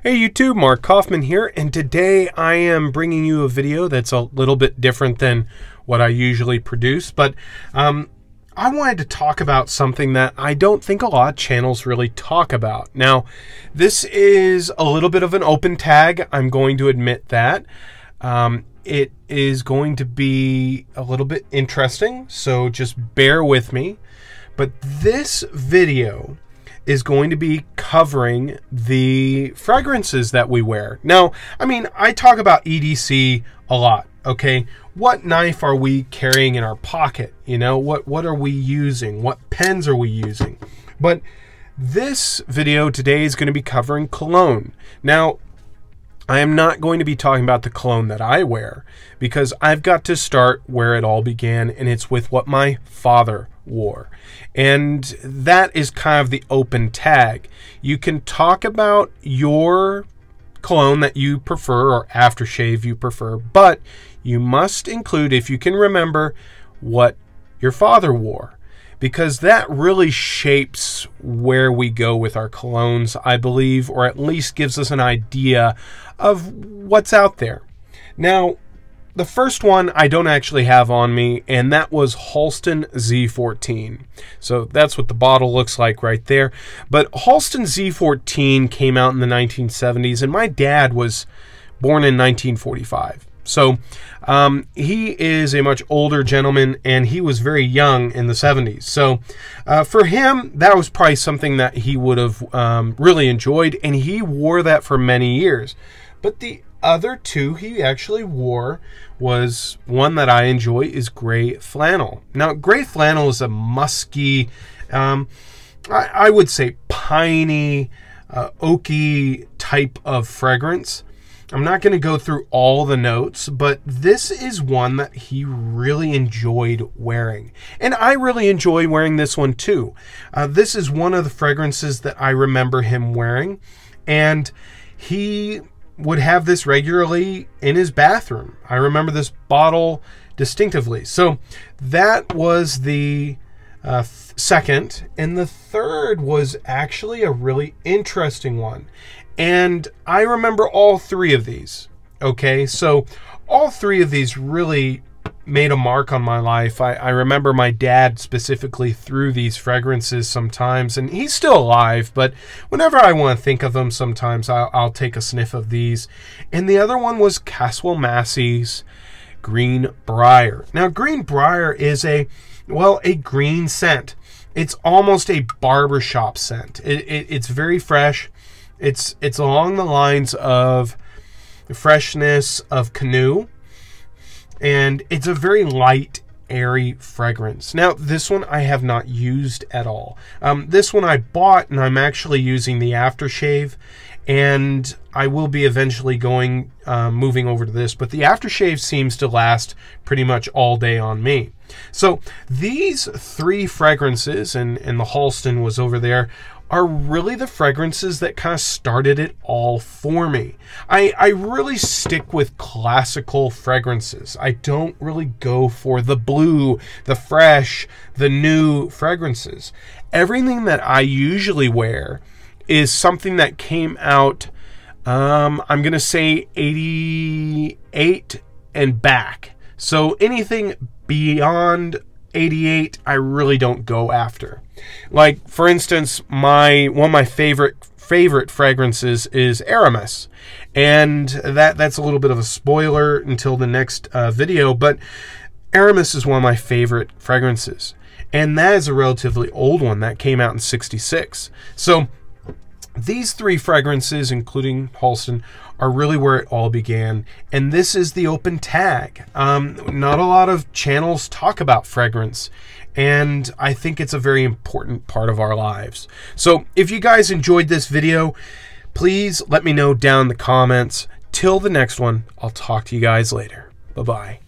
Hey YouTube, Mark Kaufman here, and today I am bringing you a video that's a little bit different than what I usually produce, but I wanted to talk about something that I don't think a lot of channels really talk about. Now, this is a little bit of an open tag, I'm going to admit that. It is going to be a little bit interesting, so just bear with me. But this video is going to be covering the fragrances that we wear. Now, I mean, I talk about EDC a lot, okay? What knife are we carrying in our pocket? You know, what are we using? What pens are we using? But this video today is going to be covering cologne. Now, I am not going to be talking about the cologne that I wear because I've got to start where it all began, and it's with what my father wore. And that is kind of the open tag. You can talk about your cologne that you prefer or aftershave you prefer, but you must include, if you can remember, what your father wore, because that really shapes where we go with our colognes, I believe, or at least gives us an idea of what's out there. Now, the first one I don't actually have on me, and that was Halston Z14. So that's what the bottle looks like right there. But Halston Z14 came out in the 1970s, and my dad was born in 1945. So he is a much older gentleman, and he was very young in the 70s. So for him, that was probably something that he would have really enjoyed, and he wore that for many years. But the other two he actually wore was one that I enjoy is gray flannel. Now, gray flannel is a musky, I would say piney, oaky type of fragrance. I'm not going to go through all the notes, but this is one that he really enjoyed wearing. And I really enjoy wearing this one too. This is one of the fragrances that I remember him wearing, and he would have this regularly in his bathroom. I remember this bottle distinctively. So that was the second, and the third was actually a really interesting one. And I remember all three of these, okay? So all three of these really made a mark on my life. I remember my dad specifically threw these fragrances sometimes, and he's still alive, but whenever I want to think of them, sometimes I'll take a sniff of these. And the other one was Caswell Massey's Greenbriar. Now, Greenbriar is a green scent. It's almost a barbershop scent. It's very fresh. It's along the lines of the freshness of canoe, and it's a very light, airy fragrance. Now, this one I have not used at all. This one I bought, and I'm actually using the aftershave, and I will be eventually moving over to this, but the aftershave seems to last pretty much all day on me. So these three fragrances, and the Halston was over there, are really the fragrances that kind of started it all for me. I really stick with classical fragrances. I don't really go for the blue, the fresh, the new fragrances. Everything that I usually wear is something that came out, I'm going to say 88 and back. So anything beyond 88, I really don't go after. Like, for instance, one of my favorite fragrances is Aramis, and that's a little bit of a spoiler until the next video, but Aramis is one of my favorite fragrances, and that is a relatively old one that came out in '66. So these three fragrances, including Halston, are really where it all began, and this is the open tag. Not a lot of channels talk about fragrance, and I think it's a very important part of our lives. So if you guys enjoyed this video, please let me know down in the comments. Till the next one, I'll talk to you guys later. Bye-bye.